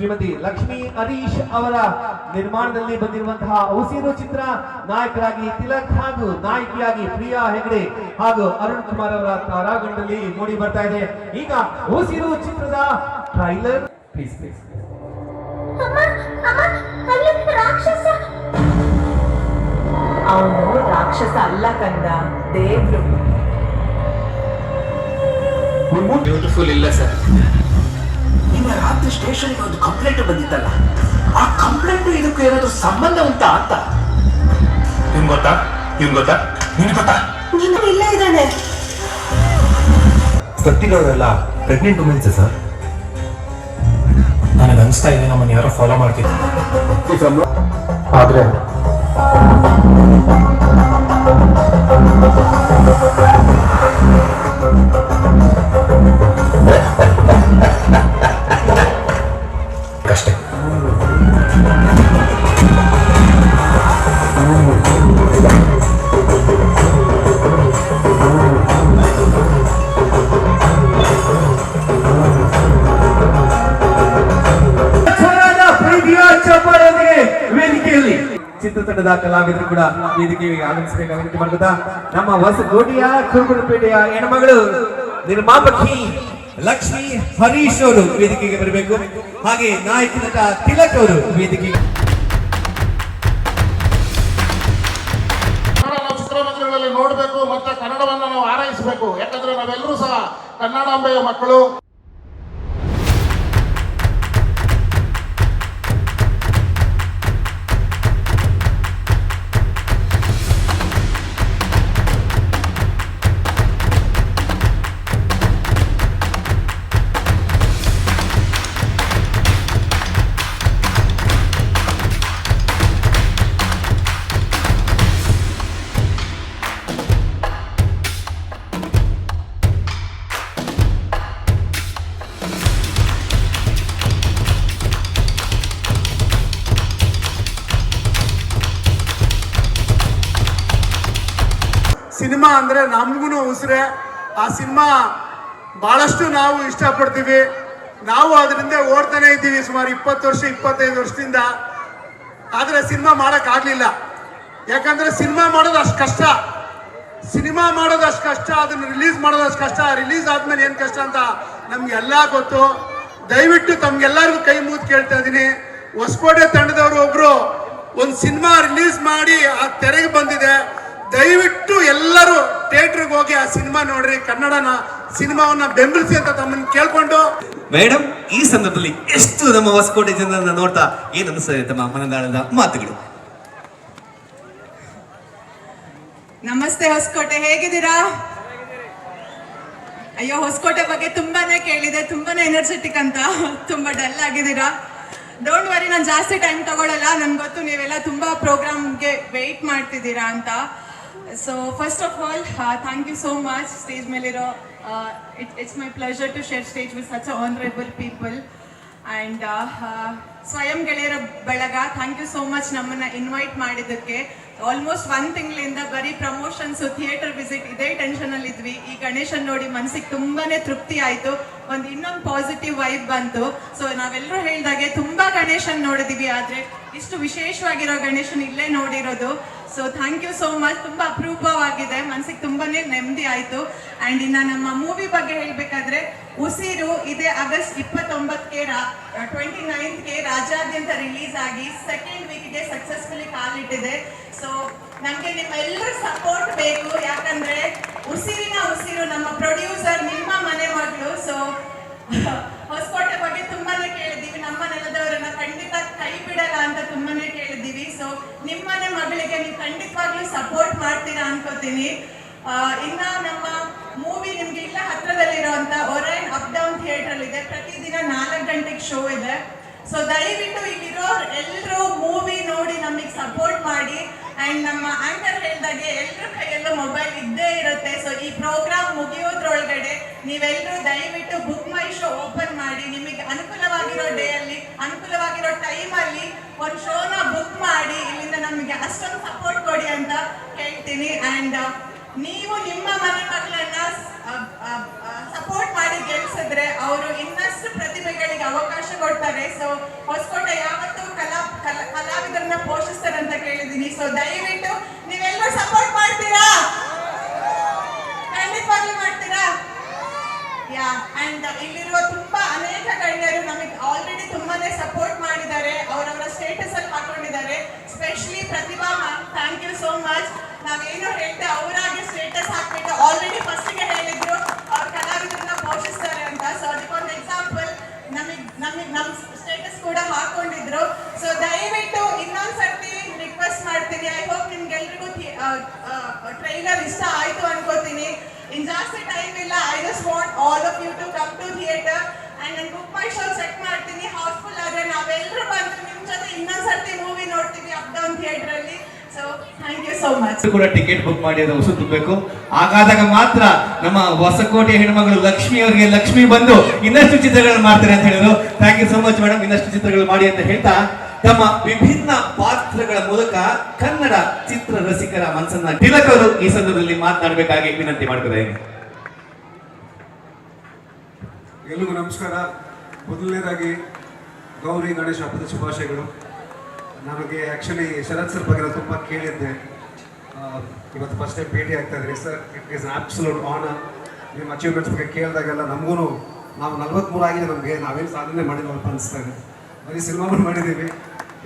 ಶ್ರೀಮತಿ ಲಕ್ಷ್ಮೀ ಹರೀಶ್ ಅವರ ನಿರ್ಮಾಣದಲ್ಲಿ ಬಂದಿರುವಂತಹ ಉಸಿರು ಚಿತ್ರ ನಾಯಕರಾಗಿ ತಿಲಕ್ ಹಾಗೂ ನಾಯಕಿಯಾಗಿ ಪ್ರಿಯಾ ಹೆಗಡೆ ಹಾಗೂ ಅರುಣ್ ಕುಮಾರ್ ಅವರ ತಾರಾಗಣದಲ್ಲಿ ಮೂಡಿ ಬರ್ತಾ ಇದೆ. ಈಗ ಉಸಿರು ಚಿತ್ರದ ಟ್ರೈಲರ್ ಪ್ಲೀಸ್ ಪ್ಲೀಸ್. ಅವನು ರಾಕ್ಷಸ ಅಲ್ಲ ಕಂದ, ದೇವ್ರು. ಬ್ಯೂಟಿಫುಲ್ ಇಲ್ಲ ಸರ್. ನಿನ್ನೆ ರಾತ್ರಿ ಸ್ಟೇಷನ್ಗೆ ಒಂದು ಕಂಪ್ಲೇಂಟ್ ಬಂದಿತ್ತಲ್ಲ, ಆ ಕಂಪ್ಲೇಂಟ್ ಇದಕ್ಕೂ ಏನಾದ್ರು ಸಂಬಂಧ ಉಂಟಾ ಅಂತ. ನಿಮ್ಗೆ ಗೊತ್ತಾ? ನಿಮ್ಗೆ ಗೊತ್ತಾ? ನಿಮ್ಗೆ ಗೊತ್ತಾ? ಇಲ್ಲ ಇದ್ದಾನೆ. ಸತ್ತಿರೋರೆಲ್ಲ ಪ್ರೆಗ್ನೆಂಟ್ ವುಮೆನ್ಸ್ ಸರ್. ನನಗೆ ಅನಿಸ್ತಾ ಇದೆ ನಮ್ಮನ್ನು ಯಾರೋ ಫಾಲೋ ಮಾಡ್ತಿದ್ರು. ಆದ್ರೆ ಅಷ್ಟೇ. ವೇದಿಕೆಯಲ್ಲಿ ಚಿತ್ರತಂಡದ ಕಲಾವಿದರು ಕೂಡ ವೇದಿಕೆಗೆ ಆಗಮಿಸಬೇಕಾಗಿ ವಿನಂತಿ ಮಾಡ್ತಾ, ನಮ್ಮ ಹೊಸಕೋಟೆಯ ಕುರುಬರಪೇಟೆಯ ಹೆಣ್ಮಗಳು ನಿರ್ಮಾಪಕಿ ಲಕ್ಷ್ಮೀ ಹರೀಶ್ ಅವರು ವೇದಿಕೆಗೆ ಬರಬೇಕು. ಹಾಗೆ ನಾಯಕ ನಟ ತಿಲಕ್ ಅವರು ವೇದಿಕೆಗೆ. ನಾವು ಚಿತ್ರಮಂದಿರಗಳಲ್ಲಿ ನೋಡಬೇಕು ಮತ್ತೆ ಕನ್ನಡವನ್ನು ನಾವು ಆರೈಸಬೇಕು. ಯಾಕಂದ್ರೆ ನಾವೆಲ್ಲರೂ ಸಹ ಕನ್ನಡಾಂಬೆಯ ಮಕ್ಕಳು. ಸಿನಿಮಾ ಅಂದರೆ ನಮಗೂ ಉಸಿರೇ. ಆ ಸಿನಿಮಾ ಭಾಳಷ್ಟು ನಾವು ಇಷ್ಟಪಡ್ತೀವಿ. ನಾವು ಅದರಿಂದ ಓಡ್ತಾನೆ ಇದ್ದೀವಿ ಸುಮಾರು 20 ವರ್ಷ 25 ವರ್ಷದಿಂದ. ಆದರೆ ಸಿನಿಮಾ ಮಾಡೋಕ್ಕಾಗಲಿಲ್ಲ. ಯಾಕಂದರೆ ಸಿನಿಮಾ ಮಾಡೋದು ಅಷ್ಟು ಕಷ್ಟ. ಅದನ್ನು ರಿಲೀಸ್ ಮಾಡೋದು ಅಷ್ಟು ಕಷ್ಟ. ರಿಲೀಸ್ ಆದ್ಮೇಲೆ ಏನು ಕಷ್ಟ ಅಂತ ನಮಗೆಲ್ಲ ಗೊತ್ತು. ದಯವಿಟ್ಟು ತಮ್ಗೆಲ್ಲರಿಗೂ ಕೈ ಮುಗಿದು ಕೇಳ್ತಾ ಇದ್ದೀನಿ, ಹೊಸಕೋಟೆ ತಂಡದವರು ಒಬ್ಬರು ಒಂದು ಸಿನಿಮಾ ರಿಲೀಸ್ ಮಾಡಿ ಆ ತೆರೆಗೆ ಬಂದಿದೆ. ದಯವಿಟ್ಟು ಎಲ್ಲರೂ ಥಿಯೇಟರ್ಗೆ ಹೋಗಿ ಆ ಸಿನಿಮಾ ನೋಡ್ರಿ, ಕನ್ನಡನ ಸಿನಿಮಾವನ್ನ ಬೆಂಬಲಿಸಿ ಅಂತ ತಮ್ಮನ್ನು ಕೇಳ್ಕೊಂಡು. ಮೇಡಮ್, ಈ ಸಂದರ್ಭದಲ್ಲಿ ಎಷ್ಟು ನಮ್ಮ ಹೊಸಕೋಟೆ ಜನರನ್ನ ನೋಡ್ತಾ ಏನ್ ಅನಿಸ್ತದೆ ತಮ್ಮ ಮನದಾಳದ ಮಾತುಗಳು? ನಮಸ್ತೆ ಹೊಸಕೋಟೆ, ಹೇಗಿದ್ದೀರಾ? ಅಯ್ಯೋ, ಹೊಸಕೋಟೆ ಬಗ್ಗೆ ತುಂಬಾನೇ ಕೇಳಿದೆ, ತುಂಬಾನೇ ಎನರ್ಜೆಟಿಕ್ ಅಂತ. ತುಂಬಾ ಡಲ್ ಆಗಿದ್ದೀರಾ. ಡೋಂಟ್ ವರಿ, ನಾನು ಜಾಸ್ತಿ ಟೈಮ್ ತಗೊಳ್ಳಲ್ಲ. ನನ್ಗೆ ಗೊತ್ತು ನೀವೆಲ್ಲ ತುಂಬಾ ಪ್ರೋಗ್ರಾಮ್ಗೆ ವೆಯ್ಟ್ ಮಾಡ್ತಿದ್ದೀರಾ ಅಂತ. So first of all thank you so much. Stage ಮೇಲಿರೋ it's my pleasure to share stage with such honourable people. And ಸ್ವಯಂ ಗೆಳೆಯರ ಬಳಗ, ಥ್ಯಾಂಕ್ ಯು ಸೋ ಮಚ್ ನಮ್ಮನ್ನು ಇನ್ವೈಟ್ ಮಾಡಿದ್ದಕ್ಕೆ. ಆಲ್ಮೋಸ್ಟ್ 1 ತಿಂಗಳಿಂದ ಬರೀ ಪ್ರಮೋಷನ್ಸು, ಥಿಯೇಟರ್ ವಿಸಿಟ್ ಇದೇ ಟೆನ್ಷನಲ್ಲಿ ಇದ್ವಿ. ಈ ಗಣೇಶನ್ ನೋಡಿ ಮನಸ್ಸಿಗೆ ತುಂಬಾನೇ ತೃಪ್ತಿ ಆಯಿತು. ಇನ್ನೊಂದು ಪಾಸಿಟಿವ್ ವೈಬ್ ಬಂತು. ಸೊ ನಾವೆಲ್ಲರೂ ಹೇಳಿದಾಗೆ ತುಂಬಾ ಗಣೇಶನ್ ನೋಡಿದೀವಿ, ಆದರೆ ಇಷ್ಟು ವಿಶೇಷವಾಗಿರೋ ಗಣೇಶನ್ ಇಲ್ಲೇ ನೋಡಿರೋದು. So thank you so much. ತುಂಬ ಅಪರೂಪವಾಗಿದೆ, ಮನಸ್ಸಿಗೆ ತುಂಬಾನೇ ನೆಮ್ಮದಿ ಆಯಿತು. ಆ್ಯಂಡ್ ಇನ್ನು ನಮ್ಮ ಮೂವಿ ಬಗ್ಗೆ ಹೇಳಬೇಕಾದ್ರೆ, ಉಸಿರು ಇದೇ ಆಗಸ್ಟ್ 29ಕ್ಕೆ 29ಗೆ ರಾಜ್ಯಾದ್ಯಂತ ರಿಲೀಸ್ ಆಗಿ 2nd ವೀಕ್ಗೆ ಸಕ್ಸಸ್ಫುಲಿ ಕಾಲಿಟ್ಟಿದೆ. ಸೊ ನಮಗೆ ನಿಮ್ಮೆಲ್ಲರ ಸಪೋರ್ಟ್ ಬೇಕು. ಯಾಕಂದ್ರೆ ಉಸಿರು ನಮ್ಮ ಪ್ರೊಡ್ಯೂಸರ್ ನಿಮ್ಮ ಮನೆ ಮಗಳು. ಸೊ ಹೊಸಕೋಟೆ ಬಗ್ಗೆ ತುಂಬಾನೇ ಕೇಳಿದ್ದೀವಿ, ನಮ್ಮ ನೆಲದವರನ್ನ ಖಂಡಿತ ಕೈ ಬಿಡಲ್ಲ ಅಂತ ತುಂಬಾನೇ ಕೇಳಿದ್ದೀವಿ. ಸೊ ನಿಮ್ಮನೆ ಮಗಳಿಗೆ ನೀವು ಖಂಡಿತವಾಗ್ಲೂ ಸಪೋರ್ಟ್ ಮಾಡ್ತೀರಾ ಅನ್ಕೋತೀನಿ. ಇನ್ನ ನಮ್ಮ ಮೂವಿ ನಿಮ್ಗೆ ಇಲ್ಲ ಹತ್ರದಲ್ಲಿರುವಂತ ಒರೈನ್ ಅಪ್ ಡೌನ್ ಥಿಯೇಟರ್ ಇದೆ. ಪ್ರತಿದಿನ 4 ಗಂಟೆಗೆ ಶೋ ಇದೆ. ಸೊ ದಯವಿಟ್ಟು ಇಲ್ಲಿರೋ ಎಲ್ಲರೂ ಮೂವಿ ನೋಡಿ ನಮಗೆ ಸಪೋರ್ಟ್ ಮಾಡಿ. ಆ್ಯಂಡ್ ನಮ್ಮ ಆಂಕರ್ ಹೇಳಿದಾಗೆ ಎಲ್ಲರ ಕೈಯಲ್ಲೂ ಮೊಬೈಲ್ ಇದ್ದೇ ಇರುತ್ತೆ. ಸೊ ಈ ಪ್ರೋಗ್ರಾಮ್ ಮುಗಿಯೋದ್ರೊಳಗಡೆ ನೀವೆಲ್ಲರೂ ದಯವಿಟ್ಟು ಬುಕ್ ಮೈ ಶೋ ಓಪನ್ ಮಾಡಿ, ನಿಮಗೆ ಅನುಕೂಲವಾಗಿರೋ ಡೇ ಅಲ್ಲಿ, ಅನುಕೂಲವಾಗಿರೋ ಟೈಮಲ್ಲಿ ಒಂದು ಶೋನ ಬುಕ್ ಮಾಡಿ ಇಲ್ಲಿಂದ ನಮಗೆ ಅಷ್ಟೊಂದು ಸಪೋರ್ಟ್ ಕೊಡಿ ಅಂತ ಹೇಳ್ತೀನಿ. ಆ್ಯಂಡ್ ನೀವು ನಿಮ್ಮ ಮನೆ ಮಕ್ಕಳನ್ನ ಸಪೋರ್ಟ್ ಮಾಡಿ ಗೆಲ್ಸಿದ್ರೆ ಅವರು ಇನ್ನಷ್ಟು ಪ್ರತಿಭೆಗಳಿಗೆ ಅವಕಾಶ ಕೊಡ್ತಾರೆ. ಸೊ ಹೊಸಕೋಟೆ ಯಾವತ್ತೂ ಕಲಾವಿದರನ್ನ ಪೋಷಿಸ್ತಾರೆ ಅಂತ ಕೇಳಿದೀನಿ. ಸೊ ದಯವಿಟ್ಟು ನೀವೆಲ್ಲರೂ ಸಪೋರ್ಟ್ ಮಾಡ್ತೀರಾ? ಖಂಡಿತವಾಗ್ಲೂ ಮಾಡ್ತೀರಾ? ಯಾ ಅಂಡ್ ಇಲ್ಲಿರುವ ತುಂಬಾ ಅನೇಕ ಗಣ್ಯರು ನಮಗೆ ಆಲ್ರೆಡಿ ತುಂಬಾನೇ ಸಪೋರ್ಟ್ ಮಾಡಿದ್ದಾರೆ, ಅವರವರ ಸ್ಟೇಟಸ್ ಅಲ್ಲಿ ಹಾಕೊಂಡಿದ್ದಾರೆ. Specially Pratibha ma'am, thank you so much. ನಾವೇನು ಹೇಳ್ತೆ ಅವರಾಗಿ ಸ್ಟೇಟಸ್ ಹಾಕ್ಬಿಟ್ಟು ಆಲ್ರೆಡಿ ಫಸ್ಟಿಗೆ ಹೇಳಿದ್ರು ಅವ್ರ ಕಲಾವಿದರನ್ನ ಪೋಷಿಸ್ತಾರೆ ಅಂತ. ಸೊ ಅದಕ್ಕೊಂದು ಎಕ್ಸಾಂಪಲ್ ನಮ್ಮ ಸ್ಟೇಟಸ್ ಕೂಡ ಹಾಕೊಂಡಿದ್ರು. ಸೊ ದಯವಿಟ್ಟು ಇನ್ನೊಂದ್ಸರ್ತಿ ರಿಕ್ವೆಸ್ಟ್ ಮಾಡ್ತೀನಿ, ಐ ಹೋಪ್ ನಿಮ್ಗೆಲ್ರಿಗೂ ಟ್ರೈಲರ್ ಇಷ್ಟ ಆಯ್ತು ಅನ್ಕೋತೀನಿ. ಇನ್ ಜಾಸ್ತಿ ಟೈಮ್ ಇಲ್ಲ, I just want all of you to come to theatre and ನಾನು ಬುಕ್ ಮೈ ಶೋ ಚೆಕ್ ಮಾಡ್ತೀನಿ. ಹೌಸ್ಫುಲ್ ಆದ್ರೆ ನಾವೆಲ್ಲರೂ ಬಂದು ನಿಮ್ ಜೊತೆ ಇನ್ನೊಂದ್ಸರ್ತಿ ಮೂವಿ ನೋಡ್ತೀವಿ ಅಪ್ ಡೌನ್ ಥಿಯೇಟರ್ ಅಲ್ಲಿ. So thank you so much. ಕೂಡ ಟಿಕೆಟ್ ಬುಕ್ ಮಾಡಿ ಅದು ಹೊಸ ತುಂಬಬೇಕು. ಹಾಗಾದಾಗ ಮಾತ್ರ ನಮ್ಮ ಹೊಸಕೋಟೆ ಹೆಣ್ಮಗಳು ಲಕ್ಷ್ಮಿ ಅವರಿಗೆ ಲಕ್ಷ್ಮಿ ಬಂದು ಇನ್ನಷ್ಟು ಚಿತ್ರಗಳನ್ನು ಮಾಡ್ತಾರೆ ಅಂತ ಹೇಳಿದ್ರು. Thank you so much madam, ಇನ್ನಷ್ಟು ಚಿತ್ರಗಳು ಮಾಡಿ ಅಂತ ಹೇಳ್ತಾ ತಮ್ಮ ವಿಭಿನ್ನ ಪಾತ್ರಗಳ ಮೂಲಕ ಕನ್ನಡ ಚಿತ್ರ ರಸಿಕರ ಮನಸ್ಸನ್ನ ತಿಲಕ್ ಅವರು ಈ ಸಂದರ್ಭದಲ್ಲಿ ಮಾತನಾಡಬೇಕಾಗಿ ವಿನಂತಿ ಮಾಡ್ತಿದ್ದೇನೆ. ಎಲ್ರಿಗೂ ನಮಸ್ಕಾರ. ಮೊದಲನೇದಾಗಿ ಗೌರಿ ಗಣೇಶ ಹಬ್ಬದ ಶುಭಾಶಯಗಳು. ನನಗೆ ಆ್ಯಕ್ಚುಲಿ ಶರತ್ ಸರ್ ಬಗ್ಗೆ ತುಂಬ ಕೇಳಿದ್ದೆ, ಇವತ್ತು ಫಸ್ಟ್ ಟೈಮ್ ಭೇಟಿ ಆಗ್ತಾ ಇದ್ರಿ sir. It is absolute honour. ನಿಮ್ಮ ಅಚೀವ್ಮೆಂಟ್ಸ್ ಬಗ್ಗೆ ಕೇಳಿದಾಗೆಲ್ಲ ನಮಗೂ ನಾವು 43 ಆಗಿದೆ, ನಮಗೆ ನಾವೇನು ಸಾಧನೆ ಮಾಡಿಲ್ಲ ಅಂತ ಅನಿಸ್ತಾ ಇದೆ. ಬರೀ ಸಿನಿಮಾಗಳು ಮಾಡಿದ್ದೀವಿ.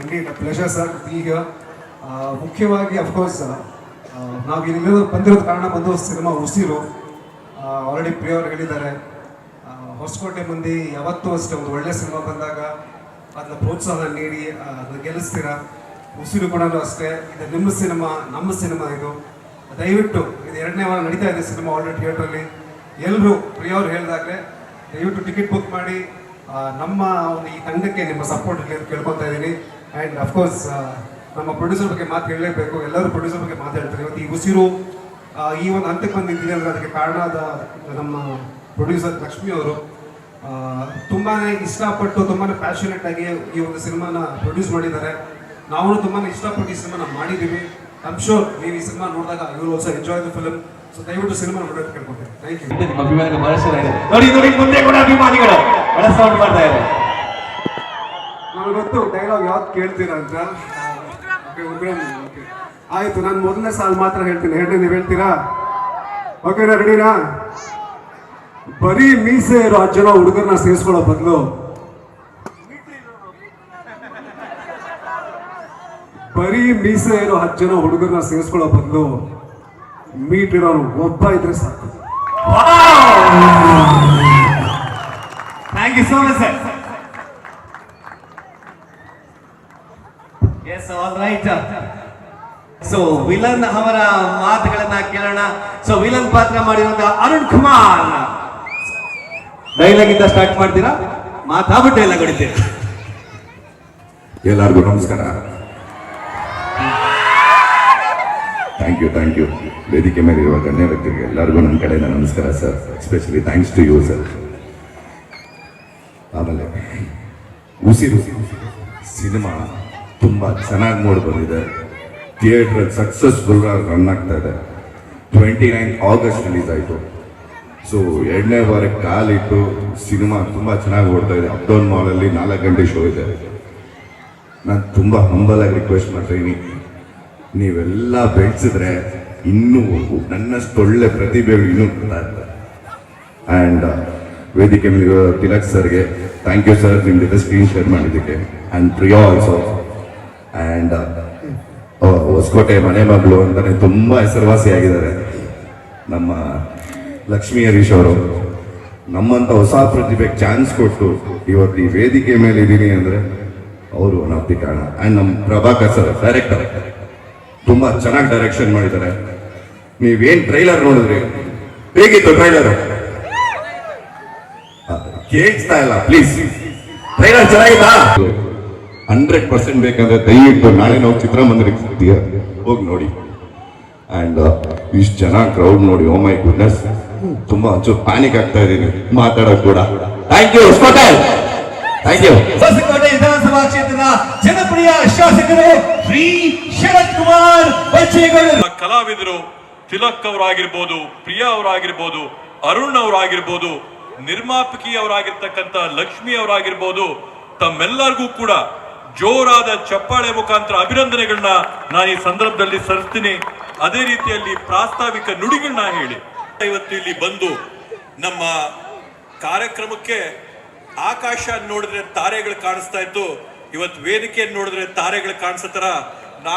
Indeed pleasure sir be here. ಮುಖ್ಯವಾಗಿ ಅಫ್ಕೋರ್ಸ್ ನಾವು ಇಲ್ಲಿ ಬಂದಿರೋದು ಕಾರಣ ಬಂದು ಸಿನಿಮಾ ಉಸಿರು. ಆಲ್ರೆಡಿ ಪ್ರಿಯವ್ರು ಹೇಳಿದ್ದಾರೆ, ಹೊಸಕೋಟೆ ಮಂದಿ ಯಾವತ್ತೂ ಅಷ್ಟೇ ಒಂದು ಒಳ್ಳೆ ಸಿನಿಮಾ ಬಂದಾಗ ಅದನ್ನ ಪ್ರೋತ್ಸಾಹ ನೀಡಿ ಅದನ್ನ ಗೆಲ್ಲಿಸ್ತೀರಾ. ಉಸಿರು ಕೂಡ ಅಷ್ಟೇ. ಇದು ನಿಮ್ಮ ಸಿನಿಮಾ, ನಮ್ಮ ಸಿನಿಮಾ. ಇದು ದಯವಿಟ್ಟು ಇದು 2ನೇ ವಾರ ನಡೀತಾ ಇದೆ ಸಿನಿಮಾ ಆಲ್ರೆಡಿ ಥಿಯೇಟ್ರಲ್ಲಿ. ಎಲ್ಲರೂ ಪ್ರಿಯವ್ರು ಹೇಳಿದಾಗಲೇ ದಯವಿಟ್ಟು ಟಿಕೆಟ್ ಬುಕ್ ಮಾಡಿ ನಮ್ಮ ಒಂದು ಈ ತಂಡಕ್ಕೆ ನಿಮ್ಮ ಸಪೋರ್ಟ್ ಇರಲಿ ಅಂತ ಕೇಳ್ಕೊತಾ ಇದ್ದೀನಿ. ಆ್ಯಂಡ್ ಅಫ್ಕೋರ್ಸ್ ನಮ್ಮ ಪ್ರೊಡ್ಯೂಸರ್ ಬಗ್ಗೆ ಮಾತು ಹೇಳಲೇಬೇಕು. ಎಲ್ಲರೂ ಪ್ರೊಡ್ಯೂಸರ್ ಬಗ್ಗೆ ಮಾತಾಡ್ತಾರೆ. ಇವತ್ತು ಈ ಉಸಿರು ಈ ಒಂದು ಹಂತಕ್ಕೆ ಬಂದು ನಿಂತಿದೆ ಅಂದರೆ ಅದಕ್ಕೆ ಕಾರಣ ನಮ್ಮ ಪ್ರೊಡ್ಯೂಸರ್ ಲಕ್ಷ್ಮಿ ಅವರು. ತುಂಬಾ ಇಷ್ಟಪಟ್ಟು ತುಂಬಾ ಪ್ಯಾಷನೇಟ್ ಆಗಿ ಈ ಒಂದು ಸಿನಿಮಾನ ಪ್ರೊಡ್ಯೂಸ್ ಮಾಡಿದ್ದಾರೆ. ನಾವು ತುಂಬಾ ಇಷ್ಟಪಟ್ಟು ಈ ಸಿನಿಮಾನ ಮಾಡಿದ್ದೀವಿ. ಐಮ್ ಶೋರ್ ನೀವು ಈ ಸಿನಿಮಾ ನೋಡಿದಾಗ you will also enjoy the film. So ದಯವಿಟ್ಟು ಸಿನಿಮಾ ನೋಡೋದು ಕೇಳ್ಕೊತೀನಿ. Thank you. ನಿಮ್ಮ ಅಭಿಮಾನಿಗಳು ಬಹಳ ಚೆನ್ನಾಗಿದೆ. ನೋಡಿ ನೋಡಿ, ಮುಂದೆ ಕೂಡ ಅಭಿಮಾನಿಗಳು ಬಹಳ ಸೌಂಡ್ ಮಾಡ್ತಾ ಇದ್ದಾರೆ. ನನಗೆ ಗೊತ್ತು ಡೈಲಾಗ್ ಯಾವ್ದು ಕೇಳ್ತೀರಾ ಅಂತ. ಓಕೆ ಆಯ್ತು, ನಾನು ಮೊದಲನೇ ಸಾಲು ಮಾತ್ರ ಹೇಳ್ತೀನಿ. ಹೇಳ್ರಿ, ನೀವು ಹೇಳ್ತೀರಾ? ಓಕೆನಾ? ರೆಡಿನಾ? ಬರೀ ಮೀಸೆ ಇರೋ 10 ಜನ ಹುಡುಗರನ್ನ ಸೇರಿಸ್ಕೊಳ್ಳೋ ಬದಲು ಮೀಟ್ ಇರೋನು ಒಬ್ಬ ಇದ್ರೆ ಸಾಕು. Thank you so much sir. Yes, all right. So villain ಅವರ ಮಾತುಗಳನ್ನ ಕೇಳೋಣ. ಸೊ ವಿಲನ್ ಪಾತ್ರ ಮಾಡಿರುವಂತಹ ಅರುಣ್ ಕುಮಾರ್, ಡೈಲಾಗ್ ಇಂದ ಸ್ಟಾರ್ಟ್ ಮಾಡ್ತೀರಾ? ಮಾತಾಡ್ಬಿಟ್ಟು ಡೈಲಾಗ್ ಹೊಡಿತೀರಾ? ಎಲ್ಲರಿಗೂ ನಮಸ್ಕಾರ. Thank you. ವೇದಿಕೆ ಮೇಲೆ ಇರುವ ಗಣ್ಯ ವ್ಯಕ್ತಿಗೆ ಎಲ್ಲರಿಗೂ ನನ್ನ ಕಡೆಯಿಂದ ನಮಸ್ಕಾರ sir. Especially thanks to you sir. ಆಮೇಲೆ ಉಸಿರು ಸಿನಿಮಾ ತುಂಬ ಚೆನ್ನಾಗಿ ಮೂಡಿ ಬಂದಿದೆ. ಥಿಯೇಟ್ರಲ್ಲಿ ಸಕ್ಸಸ್ಫುಲ್ ರನ್ ಆಗ್ತಾ ಇದೆ. 29 ಆಗಸ್ಟ್ ರಿಲೀಸ್ ಆಯಿತು. ಸೊ 2ನೇ ವಾರಕ್ಕೆ ಕಾಲಿಟ್ಟು ಸಿನಿಮಾ ತುಂಬ ಚೆನ್ನಾಗಿ ಓಡ್ತಾ ಇದೆ. ಅಪ್ ಡೌನ್ ಮಾಲಲ್ಲಿ 4 ಗಂಟೆ ಶೋ ಇದೆ. ನಾನು ತುಂಬ ಹಂಬಲಾಗಿ ರಿಕ್ವೆಸ್ಟ್ ಮಾಡ್ತಾಯಿದ್ದೀನಿ, ನೀವೆಲ್ಲ ಬೆಳೆಸಿದ್ರೆ ಇನ್ನೂ ನನ್ನಷ್ಟು ಒಳ್ಳೆ ಪ್ರತಿಭೆಗಳು ಇನ್ನೂ ಬರ್ತಾ ಇರ್ತಾರೆ. ಆ್ಯಂಡ್ ವೇದಿಕೆ ಮೇಲೆ ತಿಲಕ್ ಸರ್ಗೆ ಥ್ಯಾಂಕ್ ಯು ಸರ್, ನಿಮ್ಮ ಜೊತೆ ಸ್ಕ್ರೀನ್ ಶೇರ್ ಮಾಡಿದ್ದಕ್ಕೆ. And Priya also. And Hosakote ಮನೆ ಮಗಳು ಅಂತಲೇ ತುಂಬ ಹೆಸರುವಾಸಿಯಾಗಿದ್ದಾರೆ ನಮ್ಮ ಲಕ್ಷ್ಮೀ ಹರೀಶ್ ಅವರು. ನಮ್ಮಂಥ ಹೊಸ ಪ್ರತಿಭೆಗೆ ಚಾನ್ಸ್ ಕೊಟ್ಟು ಇವತ್ತು ಈ ವೇದಿಕೆ ಮೇಲೆ ಇದ್ದೀನಿ ಅಂದರೆ ಅವರು ಒನ್ ಕಾರಣ. ಆ್ಯಂಡ್ ನಮ್ಮ ಪ್ರಭಾಕರ್ ಸರ್ ಡೈರೆಕ್ಟರ್ ತುಂಬ ಚೆನ್ನಾಗಿ ಡೈರೆಕ್ಷನ್ ಮಾಡಿದ್ದಾರೆ. ನೀವೇನು ಟ್ರೈಲರ್ ನೋಡಿದ್ರಿ? ಹೇಗಿತ್ತು ಟ್ರೈಲರ್? ಕೇಳಿಸ್ತಾ ಇಲ್ಲ ಪ್ಲೀಸ್. ಟ್ರೈಲರ್ ಚೆನ್ನಾಗಿತ್ತಾ? 100% ಬೇಕಂದ್ರೆ ದಯವಿಟ್ಟು ನಾಳೆ ನಾವು ಚಿತ್ರಮಂದಿರಕ್ಕೆ ಹೋಗಿ ನೋಡಿ. ಆ್ಯಂಡ್ ಇಷ್ಟು ಚೆನ್ನಾಗಿ ಕ್ರೌಡ್ ನೋಡಿ, ಓ ಮೈ ಗುಡ್ನೆಸ್, ತುಂಬ ಒಂಚೂರು ಪ್ಯಾನಿಕ್ ಆಗ್ತಾ ಇದ್ದೀನಿ ಮಾತಾಡೋಕೆ ಕೂಡ. Thank you Hosakote. Thank you. Hosakote ವಿಧಾನಸಭಾ ಕ್ಷೇತ್ರದ ಜನಪ್ರಿಯ ಶಾಸಕರು ಶ್ರೀ ಶರತ್ ಕುಮಾರ್ ಬಚ್ಚೇಗೌಡರು. ಕಲಾವಿದರು ತಿಲಕ್ ಅವರಾಗಿರ್ಬೋದು, ಪ್ರಿಯಾ ಅವರಾಗಿರ್ಬೋದು, ಅರುಣ್ ಅವರಾಗಿರ್ಬೋದು, ನಿರ್ಮಾಪಕಿ ಅವರಾಗಿರ್ತಕ್ಕಂಥ ಲಕ್ಷ್ಮಿ ಅವರಾಗಿರ್ಬೋದು, ತಮ್ಮೆಲ್ಲರಿಗೂ ಕೂಡ ಜೋರಾದ ಚಪ್ಪಾಳೆ ಮುಖಾಂತರ ಅಭಿನಂದನೆಗಳನ್ನ ನಾನು ಈ ಸಂದರ್ಭದಲ್ಲಿ ಸಲ್ಲಿಸ್ತೀನಿ. ಅದೇ ರೀತಿಯಲ್ಲಿ ಪ್ರಾಸ್ತಾವಿಕ ನುಡಿಗಳನ್ನ ಹೇಳಿ ಇವತ್ತು ಇಲ್ಲಿ ಬಂದು ನಮ್ಮ ಕಾರ್ಯಕ್ರಮಕ್ಕೆ ಆಕಾಶ ನೋಡಿದ್ರೆ ತಾರೆಗಳು ಕಾಣಿಸ್ತಾ ಇತ್ತು, ಇವತ್ತು ವೇದಿಕೆಯನ್ನು ನೋಡಿದ್ರೆ ತಾರೆಗಳು ಕಾಣಿಸೋ ತರ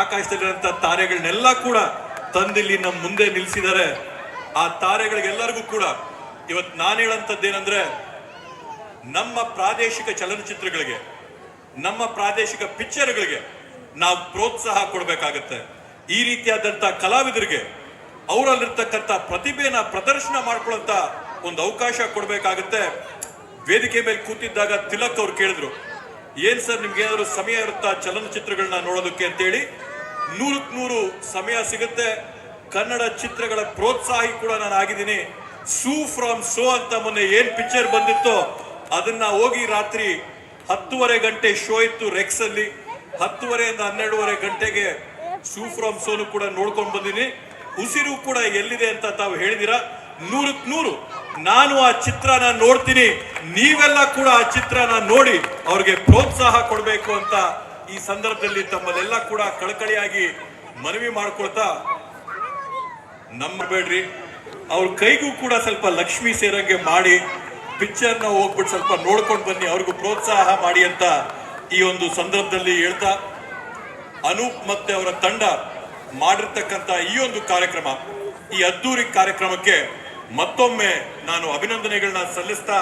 ಆಕಾಶದಲ್ಲಿರುವಂತ ತಾರೆಗಳನ್ನೆಲ್ಲ ಕೂಡ ತಂದಿಲ್ಲಿ ನಮ್ಮ ಮುಂದೆ ನಿಲ್ಲಿಸಿದ್ದಾರೆ. ಆ ತಾರೆಗಳಿಗೆಲ್ಲರಿಗೂ ಕೂಡ ಇವತ್ತು ನಾನು ಹೇಳಂತದ್ದೇನೆಂದ್ರೆ, ನಮ್ಮ ಪ್ರಾದೇಶಿಕ ಚಲನಚಿತ್ರಗಳಿಗೆ, ನಮ್ಮ ಪ್ರಾದೇಶಿಕ ಪಿಕ್ಚರ್ಗಳಿಗೆ ನಾವು ಪ್ರೋತ್ಸಾಹ ಕೊಡಬೇಕಾಗತ್ತೆ. ಈ ರೀತಿಯಾದಂತ ಕಲಾವಿದರಿಗೆ ಅವರಲ್ಲಿರ್ತಕ್ಕಂಥ ಪ್ರತಿಭೆನ ಪ್ರದರ್ಶನ ಮಾಡ್ಕೊಳ್ಳೋಂತ ಒಂದು ಅವಕಾಶ ಕೊಡಬೇಕಾಗತ್ತೆ. ವೇದಿಕೆ ಮೇಲೆ ಕೂತಿದ್ದಾಗ ತಿಲಕ್ ಅವ್ರು ಕೇಳಿದ್ರು, ಏನ್ ಸರ್ ನಿಮ್ಗೆ ಏನಾದ್ರು ಸಮಯ ಇರುತ್ತಾ ಚಲನಚಿತ್ರಗಳನ್ನ ನೋಡೋದಕ್ಕೆ ಅಂತೇಳಿ. 100 ಸಮಯ ಸಿಗುತ್ತೆ. ಕನ್ನಡ ಚಿತ್ರಗಳ ಪ್ರೋತ್ಸಾಹಿ ಕೂಡ ನಾನು ಆಗಿದ್ದೀನಿ. ಸೂ ಫ್ರಮ್ ಸೋ ಅಂತ ಮೊನ್ನೆ ಏನ್ ಪಿಕ್ಚರ್ ಬಂದಿತ್ತೋ ಅದನ್ನ ಹೋಗಿ ರಾತ್ರಿ 10:30 ಗಂಟೆ ಶೋ ಇತ್ತು ರೆಕ್ಸ್ ಅಲ್ಲಿ, 10:30 ಇಂದ 12:30 ಗಂಟೆಗೆ ಸೂ ಫ್ರಮ್ ಸೋನು ಕೂಡ ನೋಡ್ಕೊಂಡು ಬಂದಿನಿ. ಉಸಿರು ಕೂಡ ಎಲ್ಲಿದೆ ಅಂತ ತಾವು ಹೇಳಿದಿರಾ. 100 ನಾನು ಆ ಚಿತ್ರನ ನೋಡ್ತೀನಿ, ನೀವೆಲ್ಲ ಕೂಡ ಆ ಚಿತ್ರನ ನೋಡಿ ಅವ್ರಿಗೆ ಪ್ರೋತ್ಸಾಹ ಕೊಡಬೇಕು ಅಂತ ಈ ಸಂದರ್ಭದಲ್ಲಿ ತಮ್ಮಲ್ಲೆಲ್ಲ ಕೂಡ ಕಳಕಳಿಯಾಗಿ ಮನವಿ ಮಾಡ್ಕೊಳ್ತಾ, ನಮ್ಮ ಬೇಡ್ರಿ ಅವ್ರ ಕೈಗೂ ಕೂಡ ಸ್ವಲ್ಪ ಲಕ್ಷ್ಮಿ ಸೇರಂಗೆ ಮಾಡಿ ಪಿಕ್ಚರ್ನ ಹೋಗ್ಬಿಟ್ಟು ಸ್ವಲ್ಪ ನೋಡ್ಕೊಂಡು ಬನ್ನಿ, ಅವ್ರಿಗೂ ಪ್ರೋತ್ಸಾಹ ಮಾಡಿ ಅಂತ ಈ ಒಂದು ಸಂದರ್ಭದಲ್ಲಿ ಹೇಳ್ತಾ, ಅನೂಪ್ ಮತ್ತೆ ಅವರ ತಂಡ ಮಾಡಿರ್ತಕ್ಕಂಥ ಈ ಒಂದು ಕಾರ್ಯಕ್ರಮ, ಈ ಅದ್ದೂರಿ ಕಾರ್ಯಕ್ರಮಕ್ಕೆ ಮತ್ತೊಮ್ಮೆ ನಾನು ಅಭಿನಂದನೆಗಳನ್ನ ಸಲ್ಲಿಸ್ತಾ